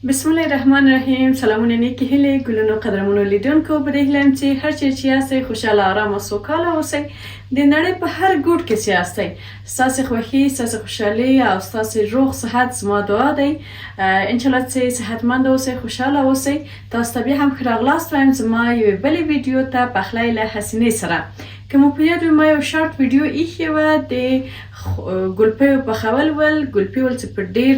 بسم الله الرحمن الرحیم. سلامونه نیکی هیله ګلونو قدرمنو لیدونکو په دې هیله چې هر چیرې چې یاستئ خوشحاله آرام او سوکاله اوسئ. د نړۍ په هر ګوټ کې چې یاستئ ستاسې خوښي ستاسې خوشحالي او ستاسې روغ صحت زما دعا دی. انشاءالله چې صحتمند اوسئ خوشحاله اوسئ. تاسو ته بیا هم ښه راغلاست وایم زما یوې بلې ویډیو ته پخلی له حسینې سره. که مو په یاد وي ما یو شارټ ویډیو ایښې وه د ګلپیو پخول ول. ګلپي ول چې په ډېر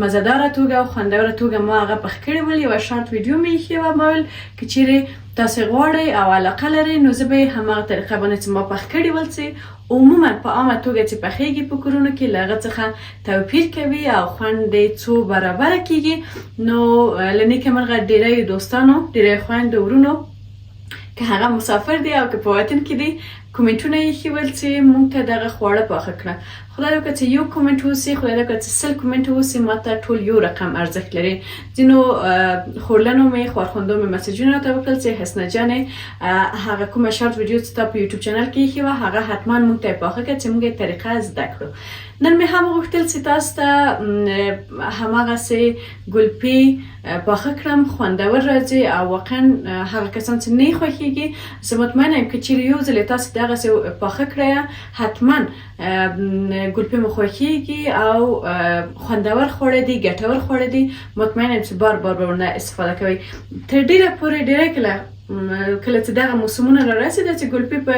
مزهداره توګه او خوندوره توګه ما هغه پخ کړي ول. یوه شارټ ویډیو مې ایښې وه. ما ویل که چیرې تاسې غواړئ او علاقه لرئ نو زه به یې هماغه طریقه باندې چې ما پخ کړي ول چې عموما په عامه توګه چې پخیږي په کورونو کې له هغه څخه توپیر کوي او خوند یې څو برابره کیږي. نو له نیکه مرغه ډېری دوستانو ډېری خویندو ورونو که هغه مسافر دی او که په وطن کې دی کومنټونه یې ایښي ول چې موږ ته دغه خواړه پاخه کړه. خدای وکړه چې یو کومنټ اوسي، خدای وکړه چې 100 کومنټ اوسي، ما ته ټول یو رقم ارزښت لري. ځینو خورلنو مې خوارخوندو مې مسیجونه راته وکړل چې حسنه جانې هغه کومه شارټ ویډیو چې تا په یوټیوب چینل کې ایښې وه هغه حتما موږ ته یې پاخه کړه چې موږ یې طریقه زده کړو. نن مې هم غوښتل چې تاسو ته هماغسې ګلپي پاخه کړم، خوندور راځي او واقعا هغه کسان چې نه یې خوښېږي زه مطمئنه یم که چیرې یو ځل یې تاسې دغسې پاخه کړی حتما ګلپي مو خوښېږي او خوندور خواړه دي، ګټور خواړه دي. مطمئنه یم چې بار بار به ورنه استفاده کوئ. تر ډېره پورې ډېری کله چې دغه موسمونه را رسېده چې ګلپي په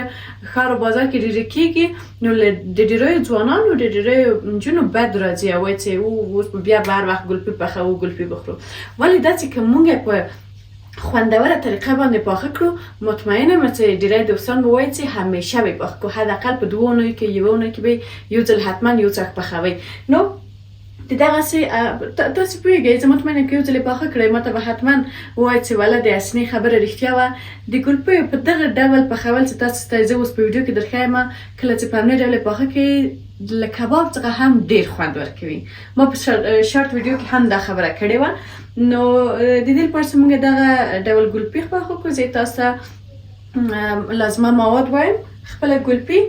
ښار او بازار کې ډېرې کېږي نو له د ډېریو ځوانانو د ډېریو نجونو بد راځي او وایي چې اوس بیا به هر وخت ګلپي پخوو ګلپي بخورو. ولې دا چې که موږ په خوندوره طریقه باندې پاخه کړو مطمئنه یم چې ډېری دوستان به وایي چې همیشه به پاخه کړو، حداقل په 2 اونیو کې یوه اونۍ کې به یو ځل حتما یو څاښت پخوئ. نو د دغسې تاسې پوهېږئ زه مطمئنه یم که یو ځل یې پاخه کړئ ما ته به حتما ووایئ چې والله د حسینې خبره رښتیا وه. د ګلپیو په دغه ډول پخول چې تاسو ته زه اوس په ویډیو کې درښیم کله چې په همدې ډول یې پاخه کړئ له کباب څخه هم ډېر خوند ورکوي. ما په شارټ ویډیو کې هم دا خبره کړې وه. نو د دې لپاره چې موږ دغه ډول ګلپي پاخه کړو زه تاسو ته لازمه مواد وایم. خپله ګلپي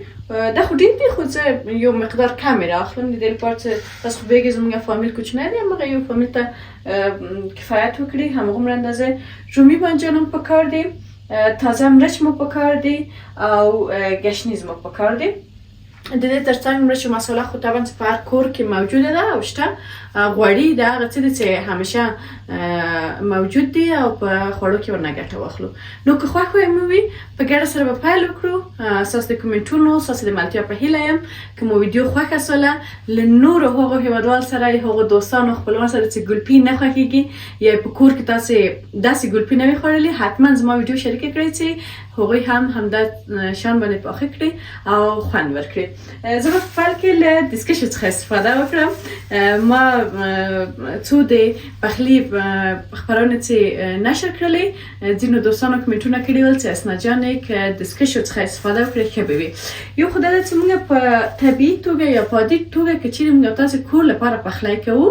دا خو ډېر دي خو زه یو مقدار کم یې رااخلم د دې لپاره چې تاسو خو پوهېږئ زموږ فامیل کوچنی دی همغه یو فامیل ته کفایت وکړي همغومره اندازه رومي بانجان هم پکار دی، تازه مرچ مو پکار دی او ګشنیز مو پکار دی. د دې ترڅنګ مرچ مساله خو طبعا په هر کور کې موجوده ده او شته. غوړي دا هغه څه دي چې همیشه موجود دي او په خوړو کې ورنه ګټه واخلو. نو که خوښ مو وي په ګډه سره به پیل وکړو. ستاسو د کومنټونو ستاسو د ملتیا په هیله یم که مو ویډیو خوښه سوله له نورو هغو هیوادوال سره هغو دوستانو خپلوانو سره چې ګلپي نه خوښېږي یا په کور کې تاسې داسې ګلپي نه وي خوړلي حتما زما ویډیو شریکه کړئ چې هغوی هم همدا شان باندې پاخه کړي او خوند ورکړي. زه به په پیل کې له دستکشو څخه استفاده وکړم. ما څو د پخلي خپرونه چې نشر کړلې ځینو دوستانو کومنټونه کړي ول چې اسنه جانې که دستکشو څخه استفاده وکړئ ښه به وي. یو خو دا ده چې موږ په طبیعي توګه یا په عادي توګه که چیرې موږ تاسې کور لپاره پخلی کوو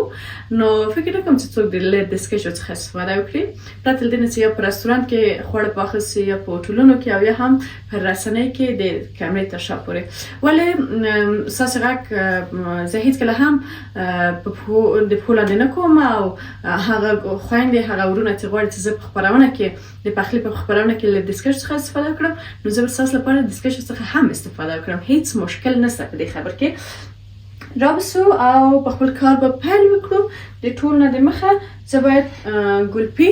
نو فکر نه کوم چې څوک له دستکشو څخه استفاده وکړي پرته له دې نه چې یا په رستورانت کې خواړه پاخه سي یا په هوټلونو کې او یا هم په رسنۍ کې د کیمرې تر شا پورې. ولې ستاسې غږ زه هېڅکله هم د پښو لاندې نه کوم او هغه خویندې هغه ورونه چې غواړي چې زه په خپرونه کې د پخلي په خپرونه کې له دستکشو څخه استفاده وکړم نو زه به ستاسو لپاره د دستکشو څخه هم استفاده وکړم. هېڅ مشکل نشته په دې خبر کې. رابسو او په خپل کار به پیل وکړو. د ټول نه د مخه زه باید ګلپي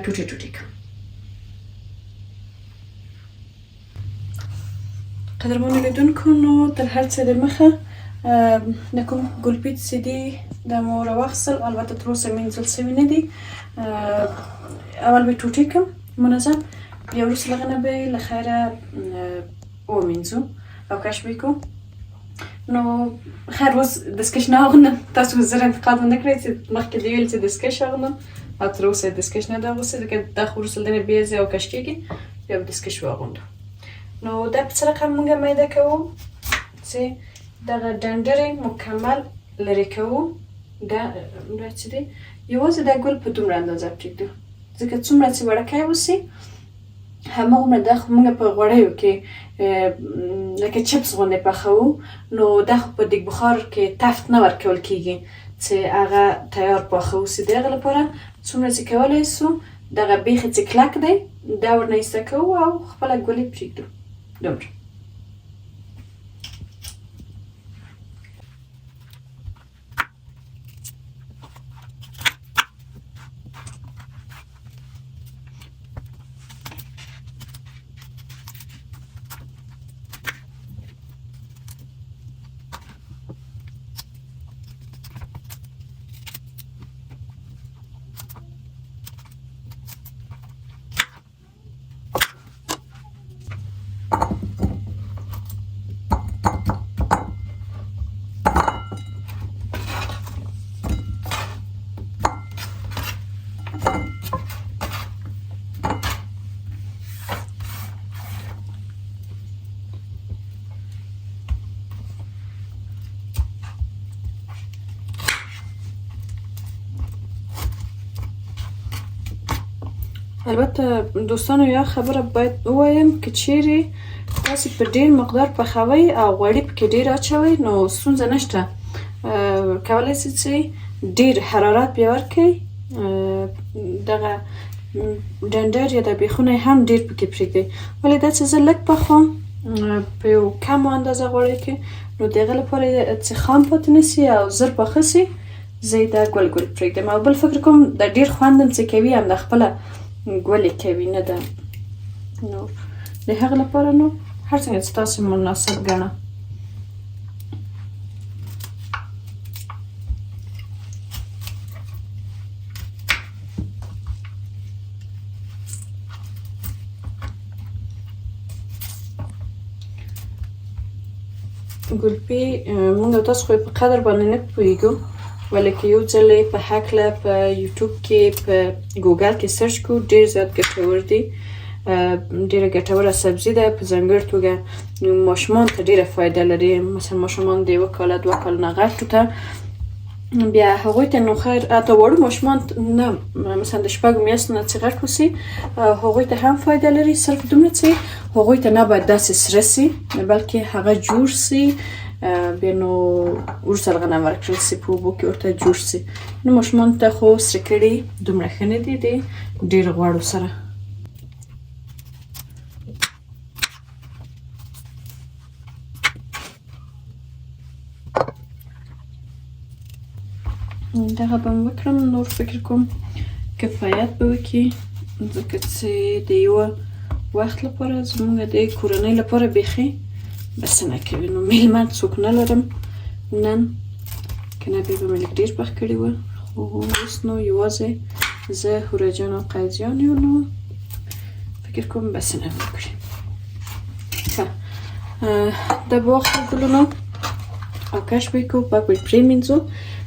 ټوټې ټوټې کړم. قدرمنو لیدونکو نو تر هر څه د مخه د کوم ګلپي چې دي دا مو راواخیستل البته تر اوسه مینځل سوي نه دي. اول به ټوټې کړم منظم بیا وروسته له هغه نه به یې له خیره ومینځو او کش به یې کړو. نو خیر اوس دستکش نه اغوندم. تاسو زر انتقاد ونه کړئ چې مخکې دې ویل چې دستکش اغوندم او تر اوسه یې دستکش نه ده اغوستی ځکه دا خو وروسته له دې نه بیځي او کش کېږي بیا به دستکش واغوندو. نو دا په څه رقم موږ میده کوو چې دغه ډنډرې مکمل لرې کوو. دا چې دی یوازې دا ګل په دومره اندازه پرېږدو ځکه څومره چې وړکی اوسي هماغومره دا خو موږ په غوړیو کې لکه چپس غوندې پخوو نو دا خو په دیګ بخار کې تفت نه ورکول کېږي چې هغه تیار پاخه اوسي. د هغه لپاره څومره چې کولی سو دغه بیخي چې کلک دی دا ورنه ایسته کوو او خپله ګولې پرېږدو. دومره. البته دوستانو یو خبره باید ووایم که چیرې تاسې په ډېر مقدار پخوئ او غوړي پکې ډېر اچوئ نو ستونزه نشته. کولی شئ چې ډېر حرارت بیا ورکړئ، دغه ډنډر یا د بیخونه یې هم ډېر پکې پرېږدئ. ولې دا چې زه لږ پخوم په یو کمو اندازه غوړي کې نو د هغه لپاره چې خام پاتې نه سي او زر پاخه سي زه یې دا ګل ګل پرېږدم. او بل فکر کوم د ډېر خوند هم چې کوي هم د خپله ګولې کوي نه ده. نو د هغه لپاره نو هر څنګه چې تاسې مناسب ګڼه. ګلپي مونږ او تاسو خو په قدر باندې نه پوهېږو، ولې که یو ځل یې په هکله په یوټیوب کې په ګوګل کې سرچ کړو ډېر زیات ګټور دي. ډېره ګټوره سبزي ده، په ځانګړې توګه ماشومان ته ډېره فایده لري. مثلا ماشومان د 1 کاله 2 کاله نه غټو ته بیا هغوی ته نو خیر حتی واړه ماشومان نه مثلا د 6 میاشتو نه چې غټ اوسي هغوی ته هم فایده لري. صرف دومره چې هغوی ته نه باید داسې سره سي بلکې هغه جوش سي بیا نو وروسته هغه نه ورکړل سي په اوبو کې ورته جوش سي. نو ماشومانو ته خو سره کړي دومره ښه نه دي د ډېر غوړو سره. دغه به م وکړم، نور فکر کوم کفایت به وکړي ځکه چې د یوه وخت لپاره زموږ د کورنۍ لپاره بیخي بسنه کوي. نو میلمه څوک نه لرم نن، که نه بیا به مې لږ ډېر پخ کړي وه، خو اوس نو یوازې زه هوره جان او قیضیان یو نو فکر کوم بسنه وکړي. ښه د باغ ګلونو او کش به یې کوو، پاک به یې پرېمینځو.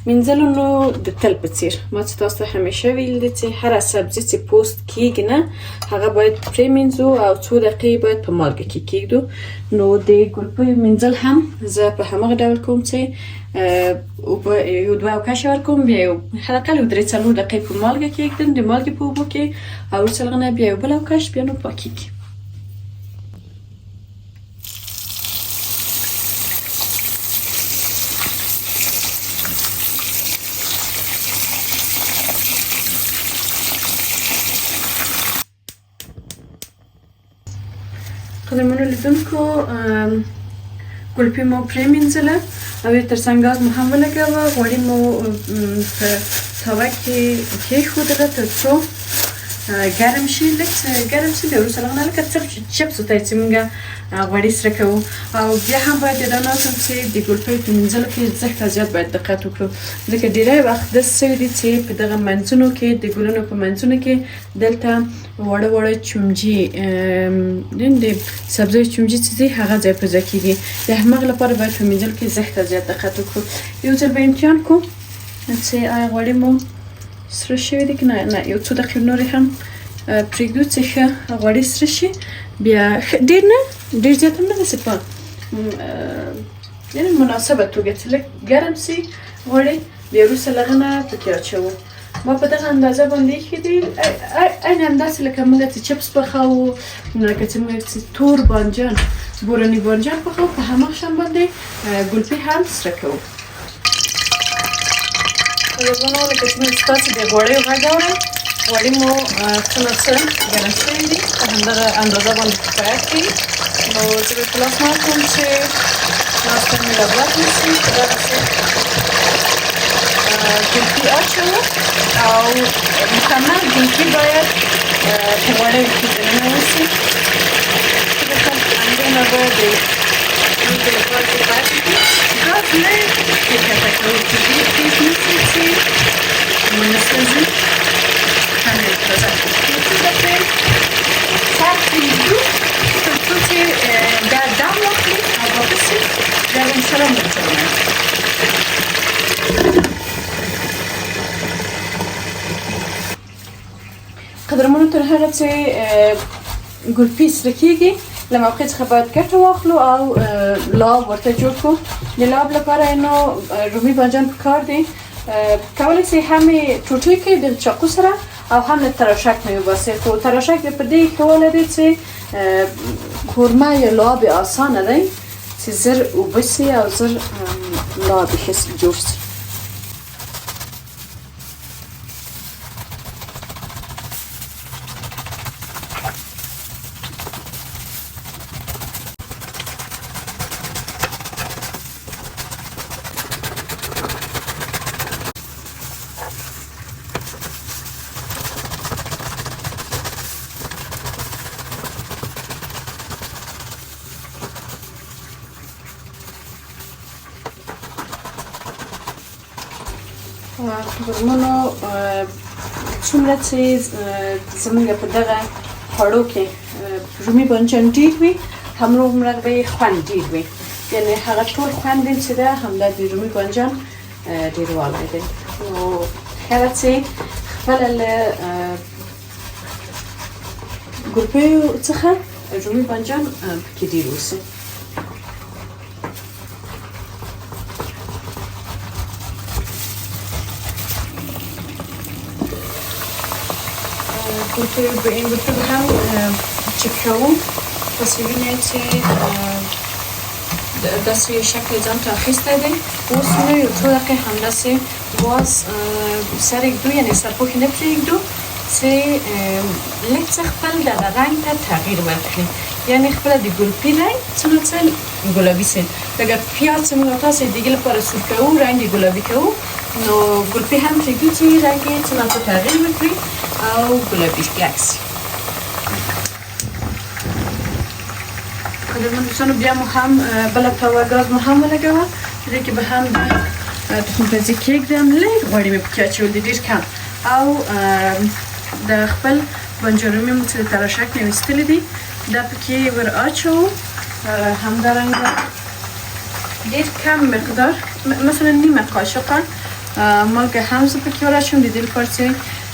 مینځلو نو د تل په څېر ما چې تاسو ته همیشه ویل دي چې هره سبزي چې پوست کېږي نه هغه باید پرېمینځو او 2 دقیقې باید په مالګه کې کېږدو. نو د ګلپیو مینځل هم زه په همغه ډول کوم چې اوبه یو 2 کشه ورکوم، بیا یو حداقل 3-4 دقیقې په مالګه کې کېږدم د مالګې په اوبو کې او وروسته له هغه نه بیا یو بل کش بیا نو پاکېږي. قدرمنو لیدونکو ګلپي مو پرېمینځله او یې تر څنګ ګاز مو هم ولګوه، غوړي مو په تاوه کې کېښودله تر څو ګرم شي. لږ څه ګرم شي بیا وروسته له هغه نه لکه څه چپسو ته چې مونږ غوړي سره کوو. او بیا هم باید یادونه وکړم چې د ګلپیو په مینځلو کې زیات زیات باید دقت وکړو ځکه ډېری وخت داسې شوي دي چې په دغه منځونو کې د ګلونو په منځونو کې دلته واړه واړه چمجي د سبزیو چمجي چې دي هغه ځای په ځای کېږي. د همغې لپاره باید په مینځلو کې زیات دقت وکړو. یو ځل به امتحان کوو چې آیا غوړي مو سره شوي دي که نه. یو 2 دقیقې نورې هم پرېږدو چې ښه غوړي سره شي. بیا ډېر نه ډېر زیات هم نه داسې په یعنې مناسبه توګه چې لږ ګرم سي غوړي بیا وروسته له هغه نه پکې اچوو. ما په دغه اندازه باندې ایښي دي عین همداسې لکه موږ چې چپس پخوو، لکه چې موږ چې تور بانجان بورني بانجان پخوو په همغه شان باندې ګلپي هم سره کوو. قدرمنو لکه څنګه چې تاسو د غوړیو غږ اورئ غوړي مو څه نه څه ګرم شوي دي په همدغه اندازه باندې کفایت کوي نو زه به په لاس نه اچوم چې لاس ته مې لبرات نه شي په دغسې ګلپي اچوو او مکمل ګلپي باید په غوړیو کې دننه وشي همدونه به د لوبې لپاره کفایت وکړي ګاز لږ کښته کوو چې ډېر تېز نه شي چې ونه سوځي همدې اندازه نو څه ده چې سخت پرېږدو تر څو چې دا دم واخلي او واپس شي بیا به انشاءالله موږ چلوو قدرمنو تر هغه چې ګلپي سره کېږي له موقع څخه باید ګټه واخلو او لاب ورته جوړ کړو د لاب لپاره نو رومي بانجان پکار دی کولی شئ هم یې ټوټې کړئ د چاقو سره او هم له تراشک نه یې وباسئ خو تراشک یې په دې ښه والی دی چې قورمه یا لاب یې اسانه دی چې زر اوبه سي او زر لاب یې ښه جوړ سي قدرمنو څومره چې زموږ په دغه خوړو کې رومي بانجان ډېر وي همرومره به یې خوند ډېر وي یعنې هغه ټول خوند چې ده همدا د رومي بانجان ډېروالی دی نو کله چې خپله له ګلپیو څخه رومي بانجان پکې ډېر اوسي به این گلپی به هم چک کوم پس ببینید که دستی شکل ځان ته اخیستی دی اوس نو یو څو دقیقې همداسې باز سر ږدو یعنې سرپوښي نه پرېږدو چې لږ څه خپل دغه رنګ ته تغییر ورکړي یعنې خپله د ګلپي رنګ څه نه څه ګلابي شي لکه پیاز چې موږ تاسې د دې لپاره سور کوو رنګ یې ګلابي کوو نو ګلپي هم پرېږدو چې رنګ یې څه نه څه تغییر وکړي او ګلابي کلک شي قدرمن دوستانو بیا مو هم بله توه ګاز مو هم ولګوه په دې کې به هم تخم پیازي کېږدم لږ غوړي مې پکې اچولي دي ډېر کم او د خپل بانجان رومي مو چې د تراشک نه ویستلي دي دا پکې ور اچوو همدارنګه ډېر کم مقدار مثلا نیمه قاشقه مالګه هم زه پکې ور اچوم د دې لپاره چې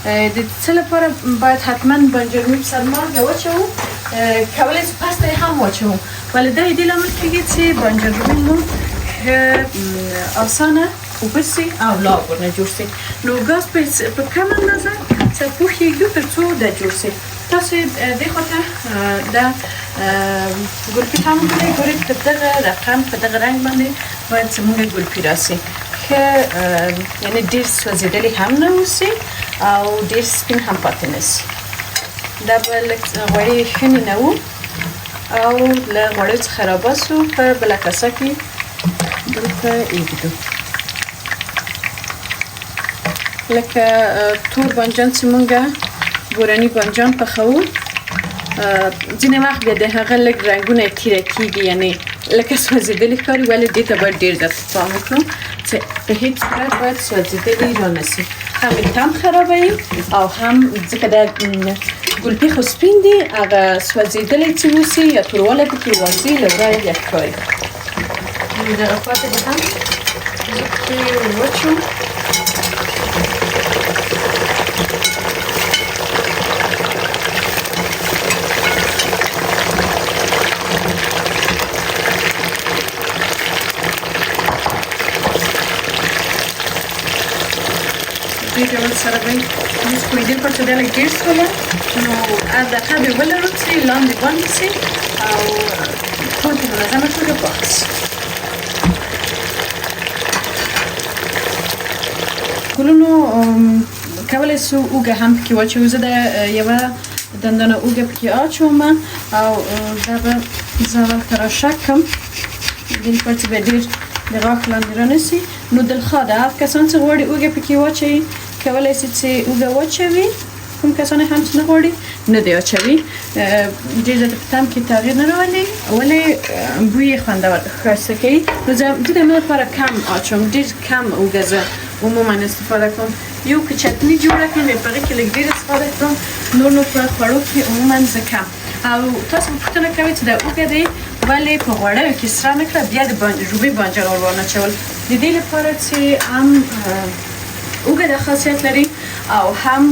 د څه لپاره باید حتما بانجان رومي په سر مالګه واچوو کولی شو پسته یې هم واچوم ولی دا یې دې لامل کېږي چې بانجان رومي مو اسانه اوبه سي او لاب ورنه جوړ سي نو ګاز په کم اندازه سرپوښ یې ږدو تر څو دا جوړ سي تاسو دې خواته دا ګلپي هم وګورئ ګورئ په دغه رقم په دغه رنګ باندې باید زموږ ګلپي راسي ښه یعنې ډېر سوځېدلي هم نه اوسي او ډېر سپین هم پاتې نه سي دا به لږ غوړي ښه ننوو او له غوړیو څخه راباسو په بله کاسه کې دلته ایږدو لکه تور بانجان چې مونږ بوراني بانجان پخوو ځینې وخت بیا د هغه لږ رنګونه یې تیره کېږي یعنې لکه سوځېدلي ښکاري ولې دې ته باید ډېر دقت پام وکړو چې په هېڅ صورت باید سوځېدلي رانه سي هم طعم خرابوي او هم ځکه دا ګلپي خو سپین دي هغه سوځېدلی چې اوسي یا توروالی پکې واضح له ورایه بیا ښکاري دغه خواته به هم زه پکې ور واچوم دې ډول سره به موږ پوهېدل پر چې دا لږ ډېر شوله نو دقه به ولرو چې لاندې باندې شي او ټول په منظمه توګه پاخه شي ګلونو کولی سو اوږه هم پکې واچوو. زه د یوه دندانه اوږه پکې اچوم او دا به زه اول تراشه کړم دې لپاره چې به ډېر د غاښ لاندې رانشي. نو دلخوا ده هر کسان چې غواړي اوږه پکې واچوي کولی شي چې اوږه واچوي، کوم کسان هم چې نه غواړي نه دی اچوي. ډېر زیاته په طعم کې تغییر نه راولي ولې بوی یې خوندور ښایسته کوي. نو زه د دې لپاره کم اچوم، ډېر کم اوږه زه عموما استفاده کوم. یو که چټني جوړه کړم په هغې کې لږ ډېر استفاده کړم، نور نو په خوړو کې عموما زه کم. او تاسو به پوښتنه کوئ چې دا اوږه دی ولې په غوړیو کې سره نه کړه بیا د رومي بانجان ور وانه اچول. د دې لپاره چې هم اوږه دا خاصیت لري او هم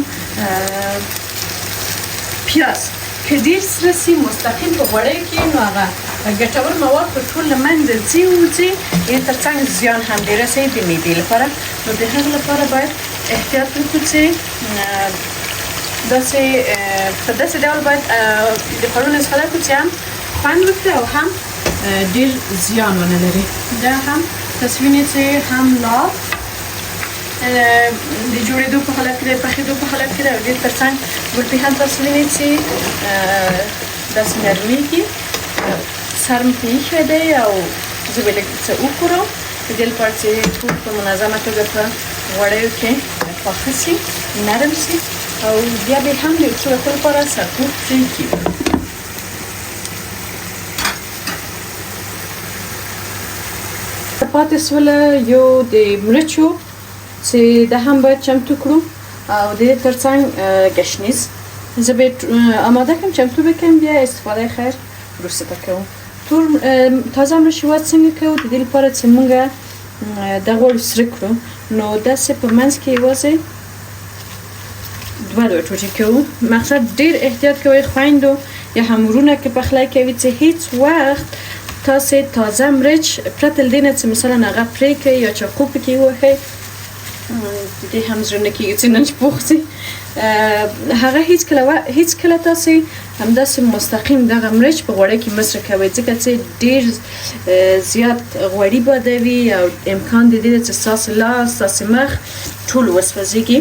پیاز که ډېر سره سي مستقیم په غوړیو کې نو هغه ګټور مواد په ټول له منځه ځي وځي، یعنې تر څنګ زیان هم ډېر رسوي د معدې لپاره. نو د هغې لپاره باید احتیاط وکړو چې داسې په داسې ډول باید د خوړو استفاده کړو چې هم خوند وکړي او هم ډېر زیان ونه لري. دا هم تاسو وینئ چې هم لاب د جوړېدو په حالت کې دی، پخېدو په حالت کې دی او ډېر تر څنګ ګلپي هم تاسو وینئ چې داسې نرمېږي. سر مې پرې ایښی دی او زه به لږ څه وخورم د دې لپاره چې ټول په منظمه توګه په غوړیو کې پاخه شي، نرم شي او بیا به هم د یو څه وختو لپاره سرپوښ پرېږدي. پاتې شوله یو د مرچو چې دا هم باید چمتو کړو او د دې تر څنګ ګشنیز زه به آماده کړم، چمتو بکړم، بیا استفاده خیر وروسته به کوو. تازه مرچ باید څنګه کوو؟ د دې لپاره چې موږ دا غواړو سره کړو نو داسې په منځ کې یوازې دوه ټوټې کوو. مقصد ډېر احتیاط کوئ خویندو یا هم ورونه که پخلی کوي چې هیڅ وخت تاسې تازه مرچ پرته له دې نه چې مثلا هغه پرې کړئ یا چاقو پکې ووهئ، دې هم زړه نه کېږي چې نن پوخ شي، هغه هیڅ کله تاسې همداسې مستقیم دغه مرچ په غوړی کې مصرف کوئ ځکه چې ډېر زیات غوړي بادوي او امکان د دې چې ستاسې لاس ستاسې مخ ټول وسوځېږي.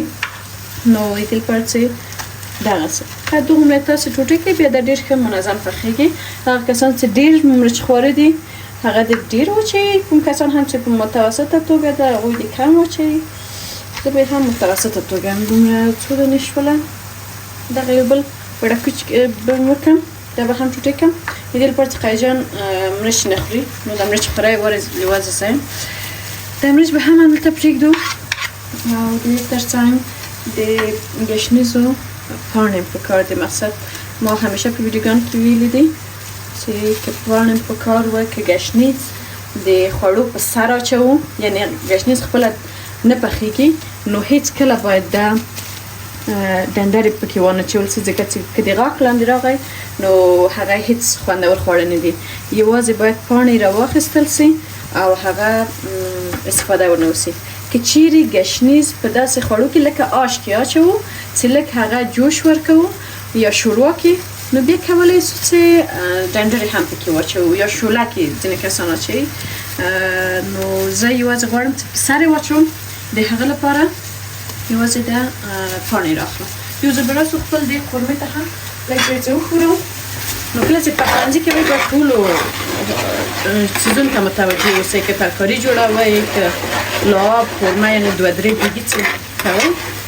نو د دې لپاره چې دغسې دومره تاسې ټوټې کړئ بیا دا ډېر ښه منظم پخېږي. هغه کسان چې ډېر مرچ خواره دي هغه د ډېر واچوي، کوم کسان هم چې په متوسطه توګه ده هغوی د کم واچوي. زه به هم متوسطه توګه دومره څو دانې شوله دغه یو بل وړه کوچ به وکړم، دا به هم ټوټې کړم. د دې لپاره چې قیجان مرچ نه خوري نو د مرچ خوری یوازې زه یم. دا مرچ به هم همدلته پرېږدو او د دې تر څنګ د ګشنیزو پاڼې پکار دي. مقصد ما همیشه په ویډیوګانو کې ویلي دي چې که پاڼې پکار وای که ګشنیز د خوړو په سر اچوو یعنې ګشنیز خپله نه پخېږي نو هیڅ کله باید دا ډنډرې پکې وانه اچول شي ځکه چې که د غاښ لاندې راغی نو هغه هیڅ خوندور خواړه نه دي. یوازې باید پاڼې راواخیستل شي او هغه استفاده ورنه وشي. که چیرې ګشنیز په داسې خوړو کې لکه آش کې اچوو چې لږ هغه جوش ورکوو یا شوروا کې نو بیا کولی شو چې ډنډرې هم پکې واچوو یا شوله کې ځینې کسان اچوي. نو زه یوازې غواړم چې په سر یې واچوم، د هغه لپاره یوازې دا پاڼې راخلم. یو ځل به راسو خپل دې قورمې ته هم لږ څه وخورو. نو کله چې پخلنځي کوئ باید ټولو څیزونو ته متوجه اوسئ، که ترکاري جوړوئ که لعاب قورمه یعنې دوه درې دیګي چې کوئ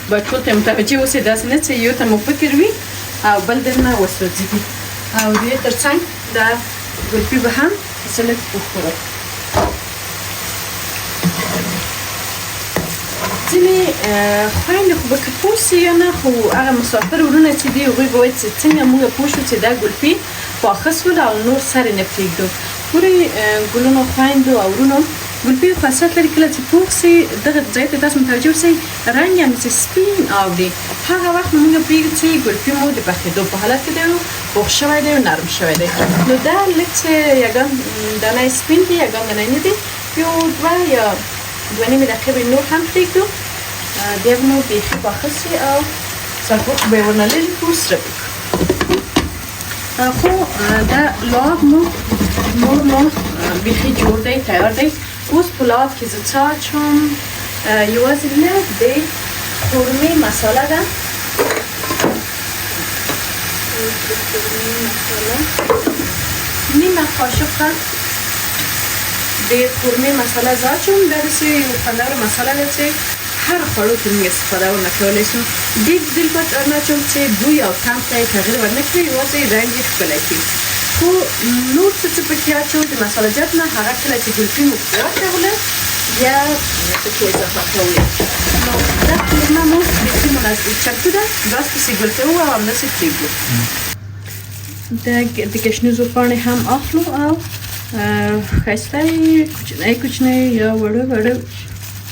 باید ټول ته متوجه اوسئ، داسې نه چې یو ته مو فکر وي او بل درنه وسوځېږي. او د دې تر څنګ دا ګلپي به هم زه لږ وخورم. ځینې خویندې خو به که پوه شي یا نه خو هغه مسافر ورونه چې دي هغوی به وایي چې څنګه موږ پوه شو چې دا ګلپي پاخه شوله او نور سر یې نه پرېږدو. ګورئ ګلونو خویندو او ورونو ګلپي یو خاصیت لري کله چې پوخ شي دغه ځای ته تاسو متوجه اوسئ رنګ یې همداسې سپین اوړي هغه وخت نو موږ پوهېږو چې ګلپي مو د پخېدو په حالت کې دی او پوخ شوی دی او نرم شوی دی. نو دا لږ چې یګان دانه یې سپین دي یګان دانه یې نه دي یو دوه یا دوه نیمې دقیقې به نور هم پرېږدو بیا به نو بیخي پاخه شي او سرپوښ به یې ورنه لږ سره کړو. خو دا لعاب مو نور بیخي جوړ دی تیار دی. اوس په لعاب کې زه څه اچوم؟ یوازې لږ د قورمې مساله ده. نیمه قاشقه د قورمې مساله زه اچوم. دا داسې یو خوندوره مساله ده چې هر خوړو کې موږ استفاده ورنه کولی شو. ډېر زیات نه اچوم چې بوی او طعم ته یې تغییر ورنه کړي، یوازې رنګ یې ښکلی کړي. خو نور څه پکې اچوو د مساله‌جات نه، هغه کله چې ګلپي مو واچوله بیا پکې اضافه کوئ. نو دا قورمه مو بیخي مناسب چمتو ده. بس پسې ګلپي او همداسې پرېږدو. د ګشنیزو پاڼې هم اخلو او ښایسته یې کوچنی یا وړه وړه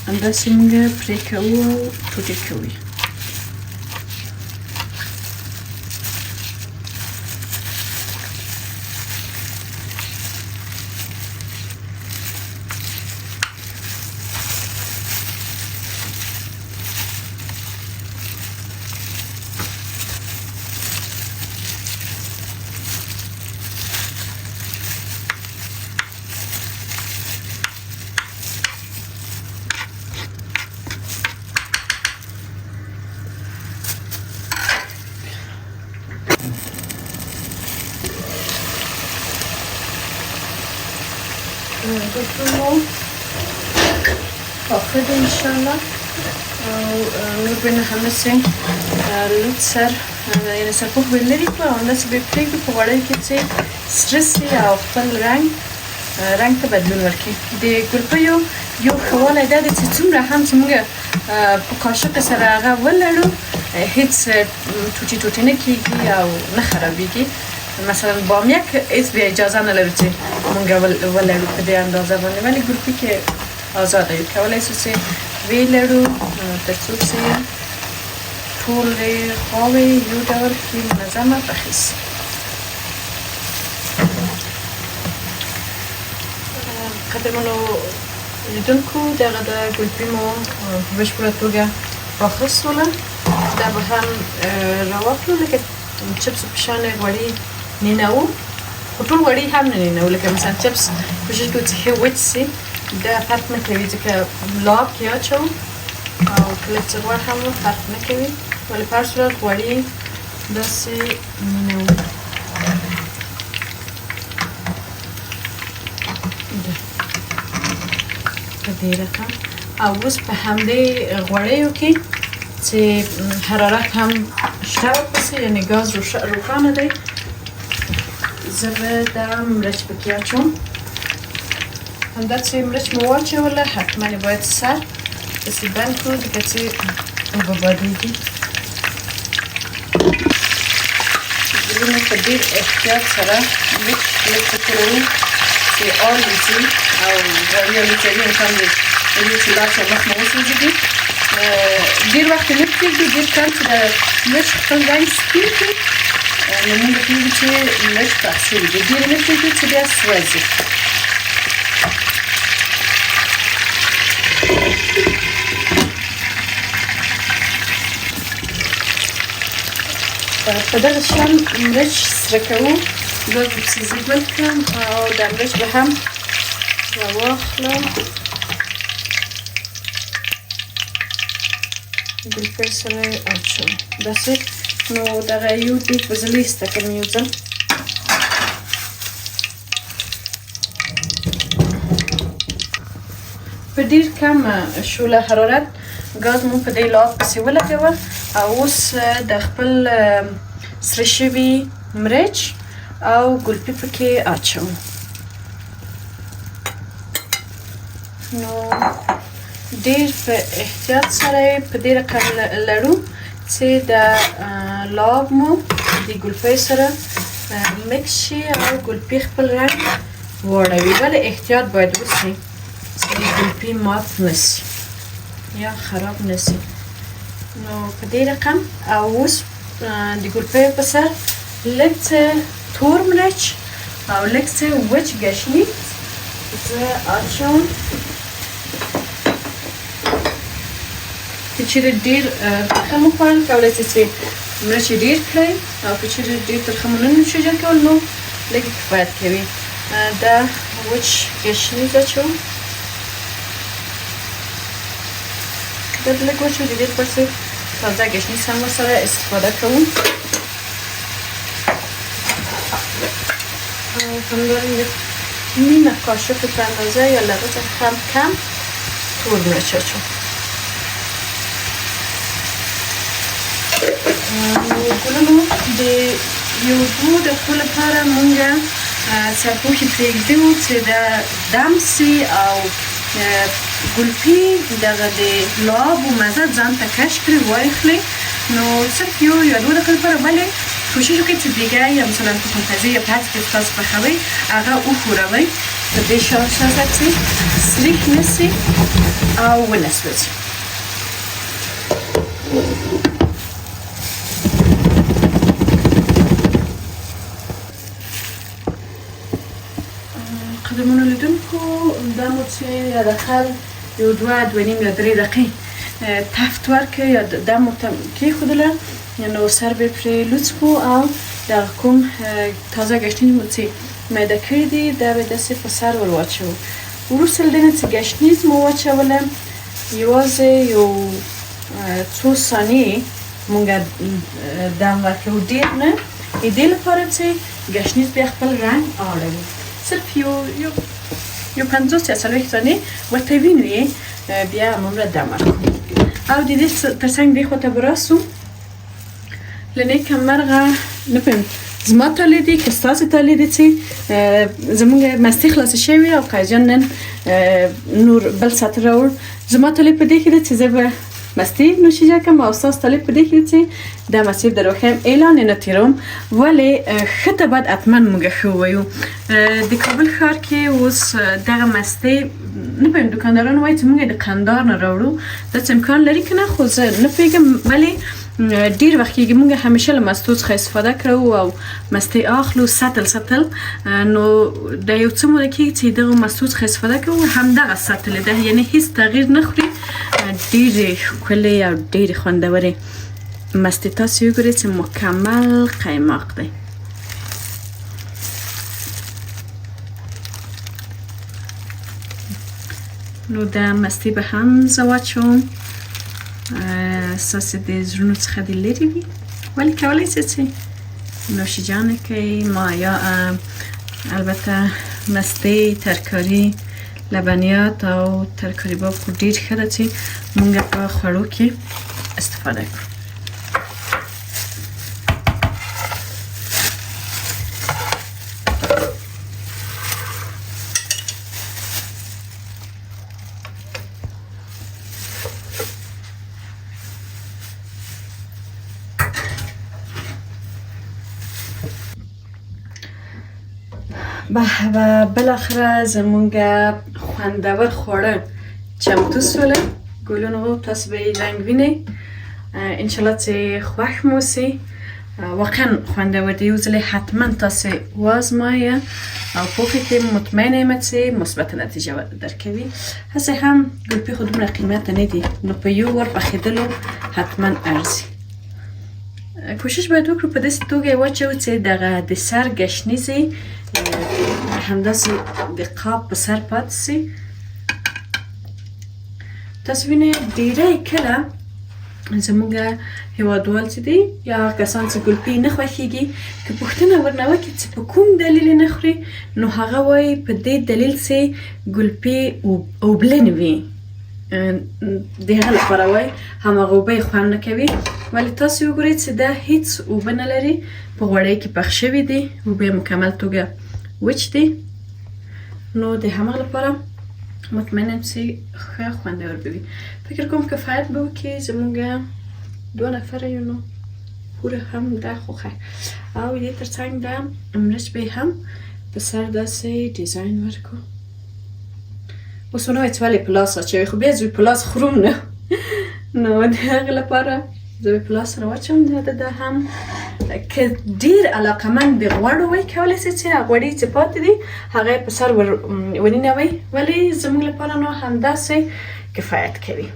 همداسې موږ پرې کوو او ټوټې کوو. گفتمو پاخه ده انشالله. نور بینه همه سنگ لود سر یعنی سرپوخ بلری که آنده سی بپریگو پا غړی کې چې سره سي او خپل رنگ ته بدلون ورکړي. د ګلپیو یو ښه والی دا دی چې څومره هم چې موږ په قاشق سره هغه ولړو هیڅ ټوټې ټوټې نه کېږي او نه خرابېږي. مثلا بامیه که هیڅ بیا اجازه نه لرو چې موږ ولړو په دې اندازه باندې، ولی ګلپي کې آزاده یو کولی شو چې ویلړو تر څو چې ټولې خواوې یو ډول ښې منظمه پخې شي. قدرمنو لیدونکو دغه د ګلپي مو په بشپړه توګه پاخه شوله. دا به هم راواخلو لکه چپس په شان غوړي نینوو، خو ټول غوړي هم نه نینوو. لکه مثلا چپس کوشش کوو چې ښه وچ شي، دا فرق نه کوي ځکه لاب کې اچوو او کله چې غوړ هم فرق نه کوي، ولی په هر صورت غوړي داسې نینوو. په دې رقم او اوس په همدې غوړیو کې چې حرارت هم شته ورپسې، یعنې ګاز روښانه دی، زه به دا مرچ پکې اچوم. همدا چې مرچ مو واچوله حتما یې باید سر داسې بند کړو ځکه چې اوبه بادېږي. ګلونه په ډېر احتیاط سره لږ لږ پکوروو چې آل وځي او غوړي الوچوي امکان دی چې لاس او مخ مو وسوځېږي. ډېر وخت یې نه پرېږدو، ډېر کم چې د مرچ خپل رنګ سپین کړي نو موږ پرېږدو چې مرچ پخ شوي دي. ډېر نه پرېږدو چې بیا سوځي. په دغه شان مرچ سره کوو. دا پسې زه ګل کړم او دا مرچ به هم راواخلم ګلپي سره یې اچوم. داسې نو دغه یو دیګ به زه لیسته کړم یو ځل. په ډېر کم شعله حرارت ګاز مو په دې لاب پسې ولګول او اوس د خپل سره شوي مرچ او ګلپي پکې اچوم. نو ډېر په احتیاط سره یې په دې رقم لړو چې د لاب مو د ګلپي سره مکس شي او ګلپي خپل رنګ واړوي. ولې احتیاط باید وشي چې ګلپي مات نشي یا خراب نشي. نو په دې رقم او اوس د ګلپي په سر لږ څه تور مرچ او لږ څه وچ ګشنیز زه اچوم. که چیرې ډېر ترخه مو خوړل کولی شئ چې مرچ یې ډېر کړئ او که چیرې ډېر ترخه مو نه شئ جوړ کولی نو لږ کفایت کوي. دا وچ ګشنیز اچوم. دا لږ وشو د دې پسې تازه ګشنیز هم ورسره استفاده کوم او همدارنګه نیمه قاشق په اندازه یا لږ هم کم تور مرچ اچوم ګلونو د یو 2 دقیقو لپاره مونږ سرپوښي پرېږدو چې دا دم سي او ګلپي دغه د لعاب و مزه ځان ته کش کړي واخلي نو صرف یو یا 2 دقیقې لپاره ولې کوشش وکړئ چې دیګه یا مثلا تخم تازه یا پاس که تاسو پخوئ هغه وښوروئ په دې شازه چې سریښ نه سي او ونه سوځي قدرمنو لیدونکو دا مو چې حداقل یو 2 نیم یا 3 دقیقې تفت ورکړ یا دا مو کېښودله نو سر به پرې لوڅ کړو او دغه کوم تازه ګشنیز مو چې میده کړي دي دا به داسې په سر ور واچوو وروسته له دې نه چې ګشنیز مو واچوله یوازې یو څو ثانیې مونږ دم ورکوو ډېر نه د دې لپاره چې ګشنیز بیا خپل رنګ اړوي صرف یو 50 یا 40 ثانیې ورته وینوي بیا هماغومره دم ورکوو او د دې ترڅنګ دې خوا ته به راسو له نیکه مرغه نه پوهیم زما طالع دي که ستاسې طالع دي چې زموږ مستې خلاصې شوې او قیجان نن نور بل سطر راوړ زما طالع په دې کې ده چې زه به مستې نوشیجه کړم او ستاسو طالع په دې کې ده چې دا مستې در وښیم اعلان یې نه تېروم ولې ښه ته باید حتما موږ ښه ووایو د کابل ښار کې اوس دغه مستې نه پوهیم دوکانداران وایي چې موږ د قندار نه راوړو داسې امکان لري که نه خو زه نه پوهېږم ولې ډیر وخت کېږي موږ همیشه له مستو څخه استفاده کوو او مستې اخلو سطل نو د یو څه موده کېږي چې دغه مستو څخه استفاده کوو همدغه سطل ده یعنی هیڅ تغییر نه خوري ډېرې ښکلې او ډېرې خوندورې مستې تاسې وګورئ چې مکمل قیماق دی نو دا مستې به هم زه واچوم ستاسې د زړونو څخه دې لرې وي ولې کولی شئ چې نوشیجانې کوئ ما یا البته مستې ترکاري لبنیات او ترکاري باب خو ډېر ښه ده چې مونږ په خوړو کې استفاده کړو به بالاخره زمونږ خوندور خواړه چمتو شوله ګلونو تاسو به یې رنګ وینئ انشاءالله چې خوښ مو سي واقعا خوندور دی یو ځلې حتما تاسې وازمایه او پوښې کې مطمئنه یم چې مثبته نتیجه درکوي هسې هم ګلپي خو دومره قیمته نه دي نو په یو ور پخېدلو حتما ارزي کوشش باید وکړو په داسې توګه یې واچوو چې دغه د سر ګشنیز همداسې د قاب په سر پاتې سي تاسو وینئ ډېری کله زموږ هېوادوال چې دي یا هغه کسان چې ګلپي نه خوښېږي که پوښتنه ورنه وکړي چې په کوم دلیل یې نه خوري نو هغه وایي په دې دلیل چې ګلپي اوبلن وي د هغه لپاره وایي هماغه اوبه یې خوند نه کوي ولې تاسو وګورئ چې دا هیڅ اوبه نه لري په غوړۍ کې پخ شوي دي اوبه یې مکمل توګه وچ دي نو د هماغه لپاره مطمئنه یم چې ښه خوندور به وي فکر کوم کفایت به وکړي زموږ 2 نفره یو نو پوره هم ده خو خیر او دې ترڅنګ د مرچ به هم په سر داسې ډیزاین ورکړو اوس ونه وایئ چې ولې په لاس اچوئ خو بیا زه په لاس خورم نه نو د هغې لپاره زه به په لاس سره واچوم دا هم که ډېر علاقمند د غوړو وی کولی شئ چې غوړي چې پاتې دي هغه یې په سر ونینوئ ولې زموږ لپاره نو همداسې کفایت کوي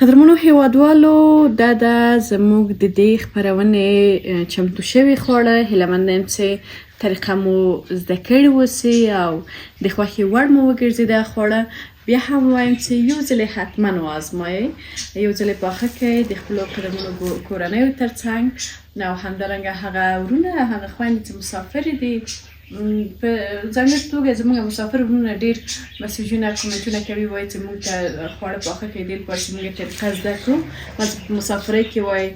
قدرمنو هیوادوالو دا زموږ د دې خپرونې چمتو شوي خواړه هیله مند یم چې طریقه مو زده کړې اوسي او د خوښې وړ مو وګرځي دا خواړه. بیا هم وایم چې یو ځلې حتما وازمایئ، یو ځلې پاخه کړئ د خپلو قدرمنو کورنیو ترڅنګ او همدارنګه هغه ورونه هغه خویندې چې مسافرې دي په ځانګړې توګه زموږ مسافر ورونه ډېر مسیجونه کومنټونه کوي، وایي چې موږ ته خواړه پاخه کړئ دې لپاره چې موږ یې طریقه زده کړو. بعضې په مسافرۍ کې وایي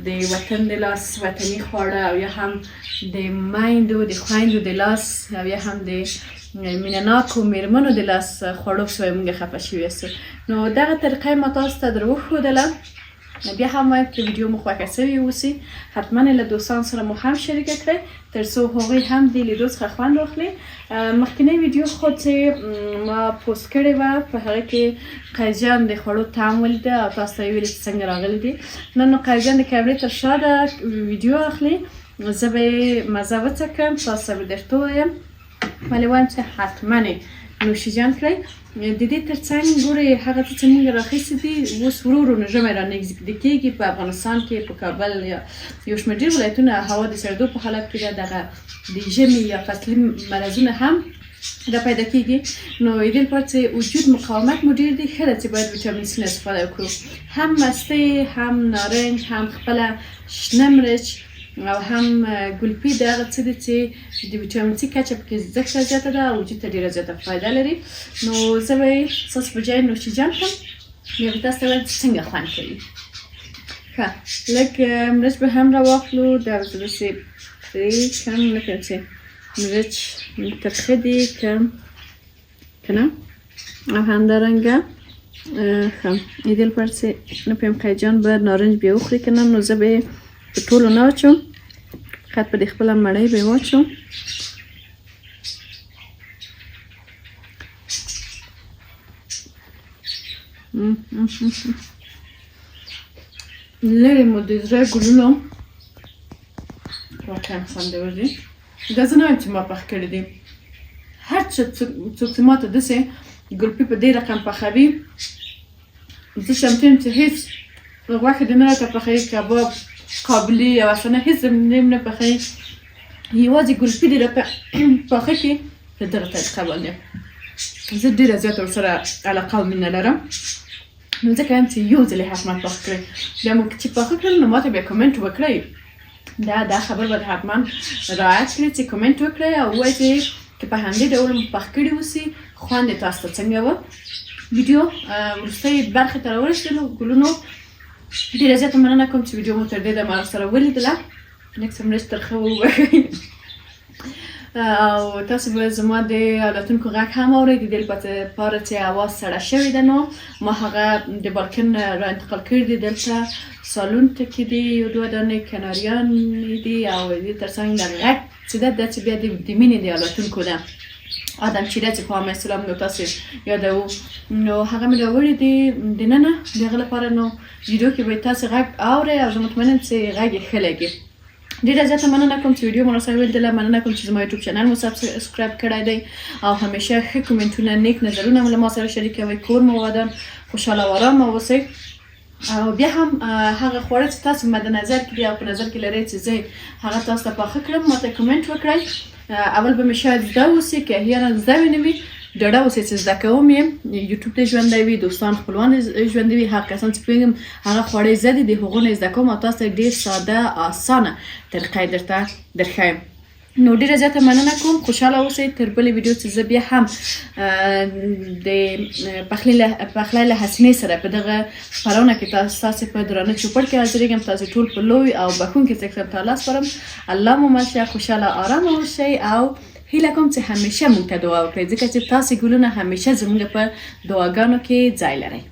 د وطن د لاس وطني خواړه او یا هم د میندو د خویندو د لاس او یا هم د مینه ناکو میرمنو د لاس خوړو پسې وایي موږ خفه شوي یاستو. نو دغه طریقه یې ما تاسو ته در وښودله. بیا هم وایم که ویډیو مو خوښه سوې اوسي حتما یې له دوستانو سره مو هم شریکه کړئ تر څو هغوی هم د لیدو څخه خوند واخلي. مخکینی ویډیو خو چې ما پوسټ کړې وه په هغه کې قیزیان د خوړو طعم ولیده او تاسو ته یې ویلې چې څنګه راغلي دي. نن نو قیزیان د کیمرې تر شا ده ویډیو اخلي، زه به یې مزه وڅکم، تاسو ته به درته ووایم. ولې وایم چې حتما یې نوشیجان کړئ. د دې ترڅنګ ګورئ هغه څه چې موږ راخیستي دي اوس ورو ورو نو ژمی رانږدې کېږي. په افغانستان کې په کابل یا یو شمېر ډېر ولایتونه هوا د سړېدو په حالت کې ده، دغه د ژمي یا فصلي مرضونه هم دا پیدا کېږي. نو د دې لپاره چې وجود مقاومت مو ډېر دی ښه ده چې باید ویټامین سي نه استفاده وکړو، هم مستې هم نارنج هم خپله شنه مرچ او هم ګلپي د هغه څه دي چې د ویټامین سي کچه پکې زښته زیاته ده او وجود ته ډېره زیاته فایده لري. نو زه به یې ستاسو په جای نوشیجان کړم، بیا به تاسو ته وایم چې څنګه خوند کوي. ښه لږ مرچ به هم راواخلو، دا به زه داسې پرې کړم لکه چې مرچ ترخه دي کم که نه. او همدارنګه ښه د دې لپاره چې نه پوهېږم قیجان به نارنج بیا وخوري که نه، نو زه به یې په ټولو نه اچوم، فقط په دې خپله مړۍ به یې واچوم. لرې مو د زړه ګلونه واقعا خوندور دي. دا زه نه وایم چې ما پخ کړي دي، هر څوک چې ما ته داسې ګلپي په دې رقم پخوي زه چمتو یم چې هېڅ غوښه دې نه راته پخوي، کباب قابلي او افغانه هېڅ نه پخوي، یوازې ګلپي دې راته پاخه کړي په دغه طریقه باندې. زه ډېره زیاته ورسره علاقه او مینه لرم، نو ځکه یم چې یو ځل یې حتما پاخه کړئ. بیا مو چې پاخه کړل نو ما ته بیا کمنټ وکړئ، دا خبر به حتما رعایت کړئ چې کمنټ وکړئ او ووایئ چې که په همدې ډول مو پاخه کړي اوسي خوند یې تاسو ته څنګه وه. ویډیو وروستۍ برخې ته راورسېدلو ګلونو، ډېره زیاته مننه کوم چې ویډیو مو تر دې دمه سره ولیدله. لږ څه مرچ ترخه وبښئ او تاسو به زما د اولادونکو غږ هم اورئ. د دې لپاره چې هوا سړه شوې ده نو ما هغه د بالکن را انتقال کړي دي، دلته سالون ته کې دي یو دوه دانې کناریان دي او د دې ترڅنګ د غږ چې ده دا چې بیا د مینې د اولادونکو ده آدم چیره چې په عامه اسلام نو تاسو یادوو. نو هغه مې راوړي دي دننه د هغه لپاره، نو ویډیو کې به تاسو غږ اورئ او زه مطمئن یم چې غږ یې ښه لګي. ډېره زیاته مننه کوم چې ویډیو مو راسره ولیدله، مننه کوم چې زما یوټیوب چینل مو سبسکرایب کړی دی او همیشه ښه کومنټونه نیک نظرونه مو له ما سره شریکوئ. کور مو ودان خوشحاله او ارامه اوسئ. او بیا هم هغه خواړه چې تاسو مد نظر کې دي او په نظر کې لرئ چې زه هغه تاسو ته پاخه کړم ما ته کومنټ وکړئ. اول به مې شاید زده اوسي که احیانا زده مې نه وي، ډاډه اوسئ چې زده کوم یم، یوټیوب ته ژوندی وي، دوستان خپلوان ژوندي وي، هغه کسان چې پوهېږم هغه خواړه زده دي د هغو نه زده کوم او تاسو ته ډېر ساده اسانه طریقه یې درته درښیم. نو ډېره زیاته مننه کوم، خوشحاله اوسئ. تر بلې ویډیو چې زه بیا هم د پخلی له حسینې سره په دغه خپرونه کې ستاسې په درانه چوپړ کې حاضرېږم. تاسې ټول په لوی او بښونکي څښتن تعالی سپارم. الله مو مل شه، خوشحاله ارامه اوسئ او هیله کوم چې همیشه موږ ته دعا وکړئ ځکه چې تاسې ګلونه همیشه زموږ په دعاګانو کې ځای لرئ.